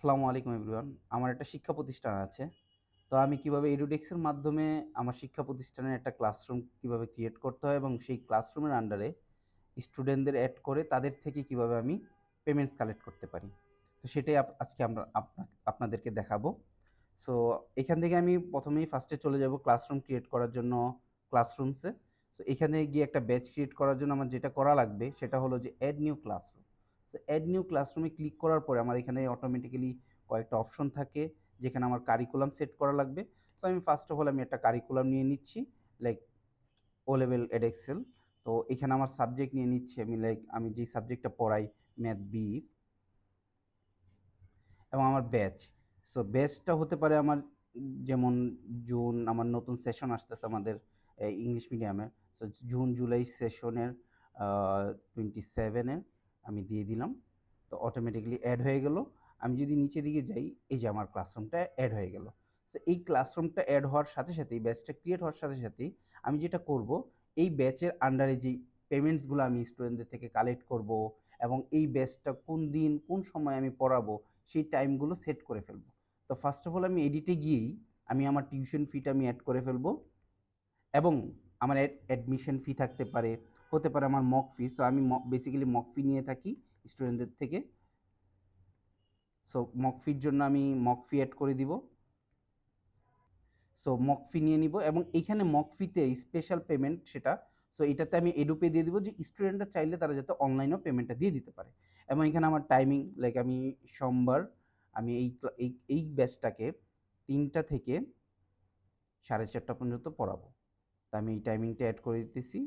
আসসালামু আলাইকুম এভরিওয়ান। আমার একটা শিক্ষা প্রতিষ্ঠান আছে। তো আমি কিভাবে এডুটেক্সের মাধ্যমে আমার শিক্ষা প্রতিষ্ঠানের একটা ক্লাসরুম কিভাবে ক্রিয়েট করতে হয় এবং সেই ক্লাসরুমের আন্ডারে স্টুডেন্টদের এড করে তাদের থেকে কিভাবে আমি পেমেন্টস কালেক্ট করতে পারি। তো সেটাই আজকে আমরা আপনাদেরকে দেখাবো। সো এখান থেকে আমি ১ম এই ফার্স্টে চলে যাব ক্লাসরুম ক্রিয়েট করার জন্য ক্লাসরুমসে। সো এখানে গিয়ে একটা ব্যাচ ক্রিয়েট করার জন্য আমার যেটা করা লাগবে সেটা হলো যে add new classroom. So add new ক্লাসরুমে ক্লিক করার পরে আমার এখানে অটোমেটিক্যালি কয়েকটা অপশন থাকে যেখানে আমার কারিকুলাম সেট করা লাগবে। সো আমি ফার্স্ট অফ অল আমি একটা কারিকুলাম নিয়ে নিচ্ছি, লাইক ও লেভেল এডএক্সেল। তো এখানে আমার সাবজেক্ট নিয়ে নিচ্ছি আমি, লাইক আমি যেই সাবজেক্টটা পড়াই ম্যাথ বি, এবং আমার ব্যাচ। সো ব্যাচটা হতে পারে আমার যেমন জুন, আমার নতুন সেশন আসতেছে আমাদের ইংলিশ মিডিয়ামের। সো জুন জুলাই সেশনের 27-এর আমি দিয়ে দিলাম। তো অটোমেটিক্যালি অ্যাড হয়ে গেল। আমি যদি নিচে দিকে যাই, এই যে আমার ক্লাসরুমটা অ্যাড হয়ে গেল। সো এই ক্লাসরুমটা অ্যাড হওয়ার সাথে সাথেই, ব্যাচটা ক্রিয়েট হওয়ার সাথে সাথেই আমি যেটা করব, এই ব্যাচের আন্ডারে যেই পেমেন্টসগুলো আমি স্টুডেন্টদের থেকে কালেক্ট করব এবং এই ব্যাচটা কোন দিন কোন সময় আমি পড়াবো সেই টাইমগুলো সেট করে ফেলবো। তো ফার্স্ট অফ অল আমি এডিটে গিয়েই আমি আমার টিউশন ফিটা আমি অ্যাড করে ফেলবো, এবং আমার অ্যাডমিশন ফি থাকতে পারে, হতে পারে আমার মক ফি। সো আমি বেসিক্যালি মক ফি নিয়ে থাকি স্টুডেন্টদের থেকে। সো মক ফির জন্য আমি মক ফি অ্যাড করে দিব। সো মক ফি নিয়ে নিব এবং এইখানে মক ফিতে স্পেশাল পেমেন্ট সেটা, সো এটাতে আমি এডুপে দিয়ে দিব যে স্টুডেন্টরা চাইলে তারা যাতে অনলাইনেও পেমেন্টটা দিয়ে দিতে পারে। এবং এখানে আমার টাইমিং, লাইক আমি সোমবার আমি এই ব্যাচটাকে ৩টা থেকে ৪:৩০ পর্যন্ত পড়াবো। তো আমি এই টাইমিংটা অ্যাড করে দিতেছি।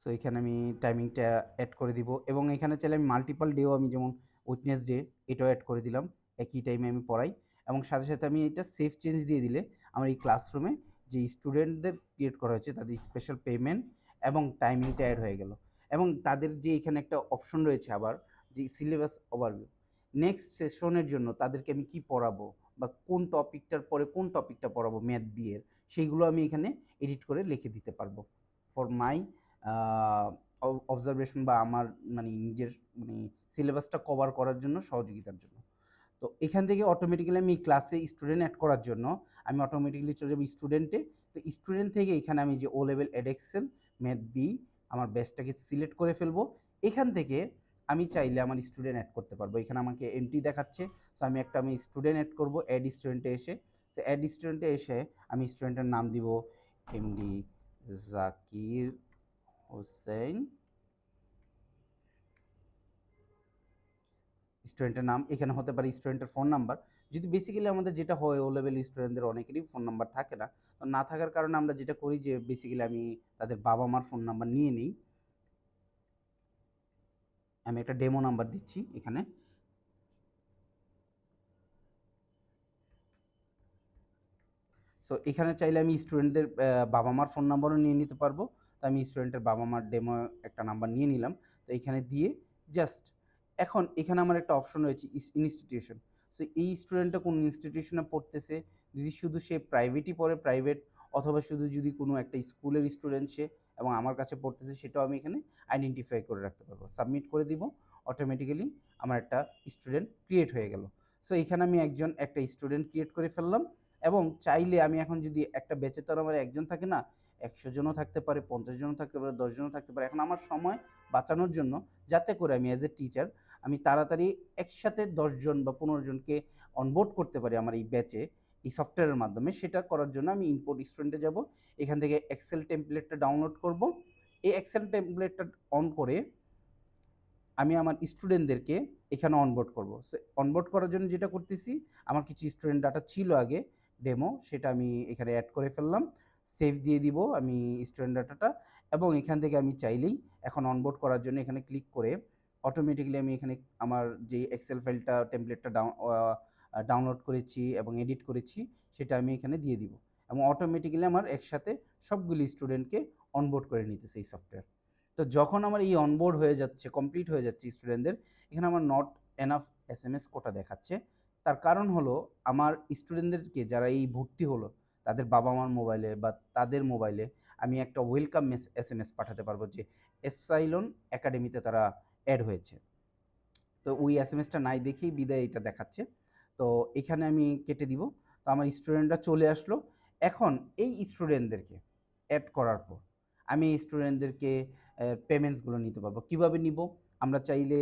সো এখানে আমি টাইমিংটা অ্যাড করে দিব এবং এখানে চাইলে আমি মাল্টিপল ডেও, আমি যেমন ওয়েডনেসডে এটাও অ্যাড করে দিলাম, একই টাইমে আমি পড়াই। এবং সাথে সাথে আমি এটা সেভ চেঞ্জ দিয়ে দিলে আমার এই ক্লাসরুমে যে স্টুডেন্টদের ক্রিয়েট করা হয়েছে তাদের স্পেশাল পেমেন্ট এবং টাইমিংটা অ্যাড হয়ে গেল। এবং তাদের যে এখানে একটা অপশন রয়েছে আবার, যে সিলেবাস ওভারভিউ, নেক্সট সেশনের জন্য তাদেরকে আমি কি পড়াবো বা কোন টপিকটার পরে কোন টপিকটা পড়াবো ম্যাথ বি এর, সেইগুলো আমি এখানে এডিট করে লিখে দিতে পারবো ফর মাই অবজারভেশন, বা আমার মানে নিজের মানে সিলেবাসটা কভার করার জন্য, সহযোগিতার জন্য। তো এখান থেকে অটোমেটিক্যালি আমি ক্লাসে স্টুডেন্ট অ্যাড করার জন্য আমি অটোমেটিক্যালি চলে যাবো স্টুডেন্টে। তো স্টুডেন্ট থেকে এখানে আমি যে ও লেভেল এডএক্সেল ম্যাথ বি আমার ব্যাচটাকে সিলেক্ট করে ফেলবো। এখান থেকে আমি চাইলে আমার স্টুডেন্ট অ্যাড করতে পারবো। এখানে আমাকে এন্ট্রি দেখাচ্ছে। সো আমি স্টুডেন্ট অ্যাড করবো অ্যাড স্টুডেন্টে এসে। সো অ্যাড স্টুডেন্টে এসে আমি স্টুডেন্টের নাম দিব এমডি জাকির হোসেন, স্টুডেন্টের নাম। এখানে হতে পারে স্টুডেন্টের ফোন নাম্বার। যদি বেসিক্যালি আমাদের যেটা হয়, ও লেভেল স্টুডেন্টদের অনেকেরই ফোন নাম্বার থাকে না। তো না থাকার কারণে আমরা যেটা করি যে বেসিক্যালি আমি তাদের বাবা মার ফোন নাম্বার নিয়ে নিই। আমি একটা ডেমো নাম্বার দিচ্ছি এখানে। সো এখানে চাইলে আমি স্টুডেন্টদের বাবা মার ফোন নাম্বারও নিয়ে নিতে পারবো। তো আমি স্টুডেন্টের বাবা মার ডেমো একটা নাম্বার নিয়ে নিলাম। তো এখানে দিয়ে জাস্ট, এখন এখানে আমার একটা অপশন রয়েছে ইনস্টিটিউশন। সো এই স্টুডেন্টটা কোন ইনস্টিটিউশনে পড়তেছে, যদি শুধু সে প্রাইভেটই পড়ে প্রাইভেট, অথবা শুধু যদি কোনো একটা স্কুলের স্টুডেন্ট সে এবং আমার কাছে পড়তেছে, সেটাও আমি এখানে আইডেন্টিফাই করে রাখতে পারবো। সাবমিট করে দিব, অটোমেটিক্যালি আমার একটা স্টুডেন্ট ক্রিয়েট হয়ে গেল। সো এখানে আমি একটা স্টুডেন্ট ক্রিয়েট করে ফেললাম। এবং চাইলে আমি এখন যদি একটা ব্যাচে, তো আমার একজন থাকে না, ১০০ জনও থাকতে পারে, ৫০ জনও থাকতে পারে, ১০ জনও থাকতে পারে। এখন আমার সময় বাঁচানোর জন্য, যাতে করে আমি অ্যাজ এ টিচার আমি তাড়াতাড়ি একসাথে ১০ জন বা ১৫ জনকে অনবোর্ড করতে পারি আমার এই ব্যাচে, এই সফটওয়্যারের মাধ্যমে, সেটা করার জন্য আমি ইম্পোর্ট স্টুডেন্টে যাব। এখান থেকে এক্সেল টেমপ্লেটটা ডাউনলোড করব। এই এক্সেল টেমপ্লেটটা অন করে আমি আমার স্টুডেন্টদেরকে এখানে অনবোর্ড করব। সো অনবোর্ড করার জন্য যেটা করতেছি, আমার কিছু স্টুডেন্ট ডাটা ছিল আগে ডেমো, সেটা আমি এখানে অ্যাড করে ফেললাম। সেভ দিয়ে দিব আমি স্টুডেন্ট ডাটাটা। এবং এখান থেকে আমি চাইলেই এখন অনবোর্ড করার জন্য এখানে ক্লিক করে অটোমেটিক্যালি আমি এখানে আমার যে এক্সেল ফাইলটা টেমপ্লেটটা ডাউনলোড করেছি এবং এডিট করেছি, সেটা আমি এখানে দিয়ে দিব। এবং অটোমেটিক্যালি আমার একসাথে সবগুলি স্টুডেন্টকে অনবোর্ড করে নিতেছে এই সফটওয়্যার। তো যখন আমার এই অনবোর্ড হয়ে যাচ্ছে, কমপ্লিট হয়ে যাচ্ছে স্টুডেন্টদের, এখানে আমার নট এনাফ এসএমএস কোটা দেখাচ্ছে। তার কারণ হলো, আমার স্টুডেন্টদেরকে যারা এই ভর্তি হলো, তাদের বাবা মার মোবাইলে বা তাদের মোবাইলে আমি একটা ওয়েলকাম এসএমএস পাঠাতে পারবো যে এপসাইলন একাডেমিতে তারা অ্যাড হয়েছে। তো ওই এসএমএসটা নাই দেখেই বিদায় এটা দেখাচ্ছে। তো এখানে আমি কেটে দিব। তো আমার স্টুডেন্টরা চলে আসলো। এখন এই স্টুডেন্টদেরকে এড করার পর আমি এই স্টুডেন্টদেরকে পেমেন্টসগুলো নিতে পারবো। কিভাবে নিব? আমরা চাইলে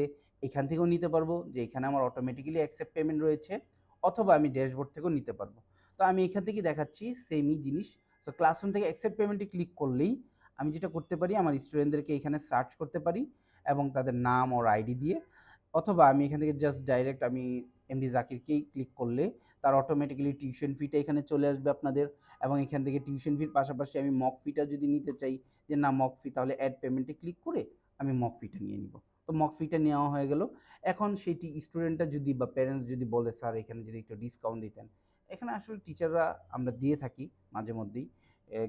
এখান থেকেও নিতে পারবো, যে এখানে আমার অটোমেটিক্যালি অ্যাকসেপ্ট পেমেন্ট রয়েছে, অথবা আমি ড্যাশবোর্ড থেকেও নিতে পারবো। তো আমি এখান থেকে দেখাচ্ছি সেমই জিনিস। সো ক্লাসরুম থেকে অ্যাকসেপ্ট পেমেন্টে ক্লিক করলেই আমি যেটা করতে পারি, আমার স্টুডেন্টদেরকে এখানে সার্চ করতে পারি এবং তাদের নাম ওর আইডি দিয়ে, অথবা আমি এখান থেকে জাস্ট ডাইরেক্ট আমি এমডি জাকিরকেই ক্লিক করলে তার অটোমেটিক্যালি টিউশন ফিটা এখানে চলে আসবে আপনাদের। এবং এখান থেকে টিউশন ফির পাশাপাশি আমি মক ফিটা যদি নিতে চাই, যে না মক ফি, তাহলে অ্যাড পেমেন্টে ক্লিক করে আমি মক ফিটা নিয়ে নিব। তো মক ফিটা নেওয়া হয়ে গেল। এখন সেইটি স্টুডেন্টটা যদি বা প্যারেন্টস যদি বলে স্যার এখানে যদি একটু ডিসকাউন্ট দিতেন, এখানে আসলে টিচাররা আমরা দিয়ে থাকি মাঝে মধ্যেই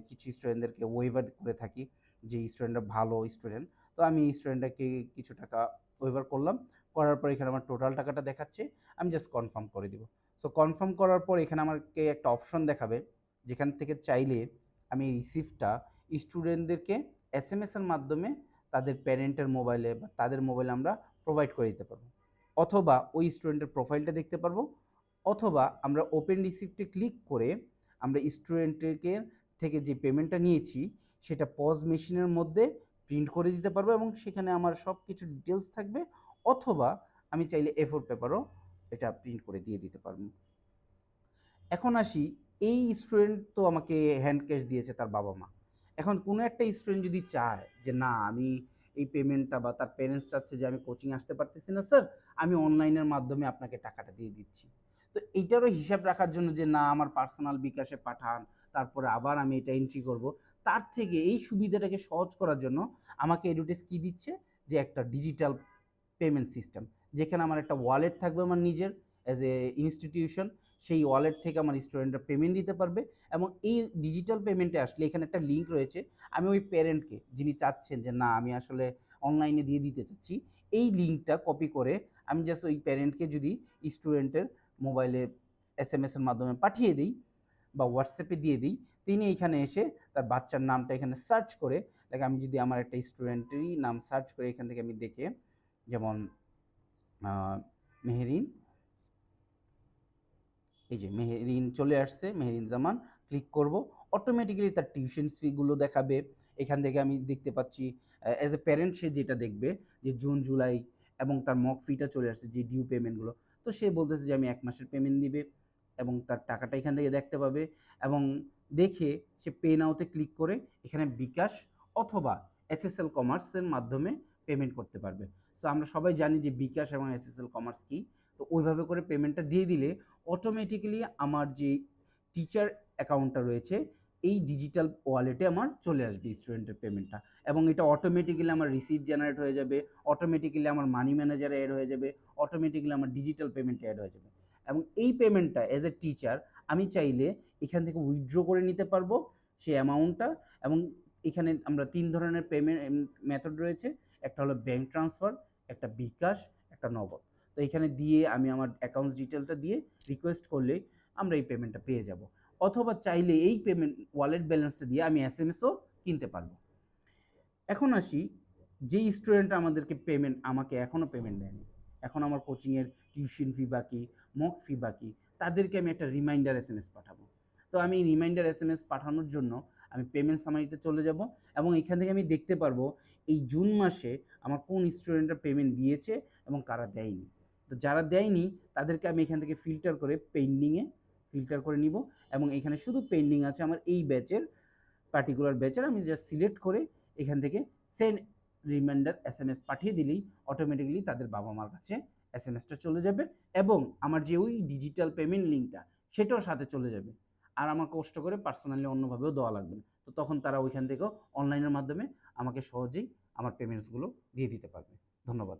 কিছু স্টুডেন্টদেরকে ওয়েভার করে থাকি, যে স্টুডেন্টরা ভালো স্টুডেন্ট। তো আমি স্টুডেন্টটাকে কিছু টাকা ওয়েভার করলাম। করার পর এখানে আমার টোটাল টাকাটা দেখাচ্ছে, আমি জাস্ট কনফার্ম করে দিব। সো কনফার্ম করার পর এখানে আমাকে একটা অপশন দেখাবে, যেখান থেকে চাইলে আমি রিসিপ্টটা স্টুডেন্টদেরকে এসএমএস এর মাধ্যমে তাদের প্যারেন্টের মোবাইলে বা তাদের মোবাইলে আমরা প্রোভাইড করে দিতে পারবো, অথবা ওই স্টুডেন্টের প্রোফাইলটা দেখতে পারবো, অথবা আমরা ওপেন রিসিপ্টে ক্লিক করে আমরা স্টুডেন্টকে থেকে যে পেমেন্টটা নিয়েছি সেটা পজ মেশিনের মধ্যে প্রিন্ট করে দিতে পারবো, এবং সেখানে আমার সব কিছু ডিটেলস থাকবে, অথবা আমি চাইলে A4 পেপারও এটা প্রিন্ট করে দিয়ে দিতে পারবো। এখন আসি, এই স্টুডেন্ট তো আমাকে হ্যান্ড ক্যাশ দিয়েছে তার বাবা মা। এখন কোনো একটা স্টুডেন্ট যদি চায় যে না আমি এই পেমেন্টটা, বা তার প্যারেন্টস চাচ্ছে যে আমি কোচিং আসতে পারতেছি না স্যার, আমি অনলাইনের মাধ্যমে আপনাকে টাকাটা দিয়ে দিচ্ছি। তো এইটারও হিসাব রাখার জন্য যে না আমার পার্সোনাল বিকাশে পাঠান, তারপরে আবার আমি এটা এন্ট্রি করব, তার থেকে এই সুবিধাটাকে সহজ করার জন্য আমাকে এডুটেস কি দিচ্ছে, যে একটা ডিজিটাল পেমেন্ট সিস্টেম, যেখানে আমার একটা ওয়ালেট থাকবে আমার নিজের অ্যাজ এ ইনস্টিটিউশন। সেই ওয়ালেট থেকে আমার স্টুডেন্টরা পেমেন্ট দিতে পারবে, এবং এই ডিজিটাল পেমেন্টে আসলে এখানে একটা লিঙ্ক রয়েছে। আমি ওই প্যারেন্টকে যিনি চাচ্ছেন যে না আমি আসলে অনলাইনে দিয়ে দিতে চাচ্ছি, এই লিঙ্কটা কপি করে আমি জাস্ট ওই প্যারেন্টকে যদি স্টুডেন্টের মোবাইলে এসএমএস এর মাধ্যমে পাঠিয়ে দিই বা হোয়াটসঅ্যাপে দিয়ে দিই, তিনি এখানে এসে তার বাচ্চার নামটা এখানে সার্চ করে, লাইক আমি যদি আমার একটা স্টুডেন্টেরই নাম সার্চ করে এখান থেকে আমি দেখে, যেমন মেহেরিন, এই যে মেহেরিন চলে আসছে, মেহেরিন জামান, ক্লিক করব, অটোমেটিক্যালি তার টিউশন ফিগুলো দেখাবে। এখান থেকে আমি দেখতে পাচ্ছি অ্যাজ এ প্যারেন্ট সে যেটা দেখবে যে জুন জুলাই এবং তার মক ফিটা চলে আসছে, যে ডিউ পেমেন্টগুলো। তো সে বলতেছে যে আমি 1 মাসের পেমেন্ট দিবে, এবং তার টাকাটা এখান থেকে দেখতে পাবে, এবং দেখে সে পে নাওতে ক্লিক করে এখানে বিকাশ অথবা এসএসএল কমার্সের মাধ্যমে পেমেন্ট করতে পারবে। সো আমরা সবাই জানি যে বিকাশ এবং এসএসএল কমার্স কি। তো ওইভাবে করে পেমেন্টটা দিয়ে দিলে অটোমেটিক্যালি আমার যে টিচার অ্যাকাউন্টটা রয়েছে এই ডিজিটাল ওয়ালেটে আমার চলে আসবে স্টুডেন্টের পেমেন্টটা, এবং এটা অটোমেটিক্যালি আমার রিসিপ্ট জেনারেট হয়ে যাবে, অটোমেটিক্যালি আমার মানি ম্যানেজারে অ্যাড হয়ে যাবে, অটোমেটিক্যালি আমার ডিজিটাল পেমেন্টে অ্যাড হয়ে যাবে। এবং এই পেমেন্টটা অ্যাজ এ টিচার আমি চাইলে এখান থেকে উইথড্র করে নিতে পারবো সেই অ্যামাউন্টটা। এবং এখানে আমরা 3 ধরনের পেমেন্ট মেথড রয়েছে, একটা হলো ব্যাঙ্ক ট্রান্সফার, একটা বিকাশ, একটা নগদ। তো এখানে দিয়ে আমি আমার অ্যাকাউন্টস ডিটেলটা দিয়ে রিকোয়েস্ট করলে আমরা এই পেমেন্টটা পেয়ে যাব, অথবা চাইলে এই পেমেন্ট ওয়ালেট ব্যালেন্সটা দিয়ে আমি এসএমএসও কিনতে পারবো। এখন আসি, যেই স্টুডেন্ট আমাদেরকে পেমেন্ট আমাকে এখনও পেমেন্ট দেয়নি, এখন আমার কোচিংয়ের টিউশন ফি বাকি, মক ফি বাকি, তাদেরকে আমি একটা রিমাইন্ডার এসএমএস পাঠাবো। তো আমি রিমাইন্ডার এসএমএস পাঠানোর জন্য আমি পেমেন্ট সামারিতে চলে যাব, এবং এখান থেকে আমি দেখতে পারবো এই জুন মাসে আমার কোন স্টুডেন্টরা পেমেন্ট দিয়েছে এবং কারা দেয়নি। তো যারা দেয়নি তাদেরকে আমি এখান থেকে ফিল্টার করে পেন্ডিংয়ে ফিল্টার করে নিব, এবং এখানে শুধু পেন্ডিং আছে আমার এই ব্যাচের, পার্টিকুলার ব্যাচের। আমি জাস্ট সিলেক্ট করে এখান থেকে সেন্ড রিমাইন্ডার এসএমএস পাঠিয়ে দিলেই অটোমেটিক্যালি তাদের বাবা মার কাছে এসএমএসটা চলে যাবে, এবং আমার যে ওই ডিজিটাল পেমেন্ট লিঙ্কটা সেটাও সাথে চলে যাবে। আর আমার কষ্ট করে পার্সোনালি অন্যভাবেও দেওয়া লাগবে না। তো তখন তারা ওইখান থেকেও অনলাইনের মাধ্যমে আমাকে সহজেই আমার পেমেন্টসগুলো দিয়ে দিতে পারবে। ধন্যবাদ।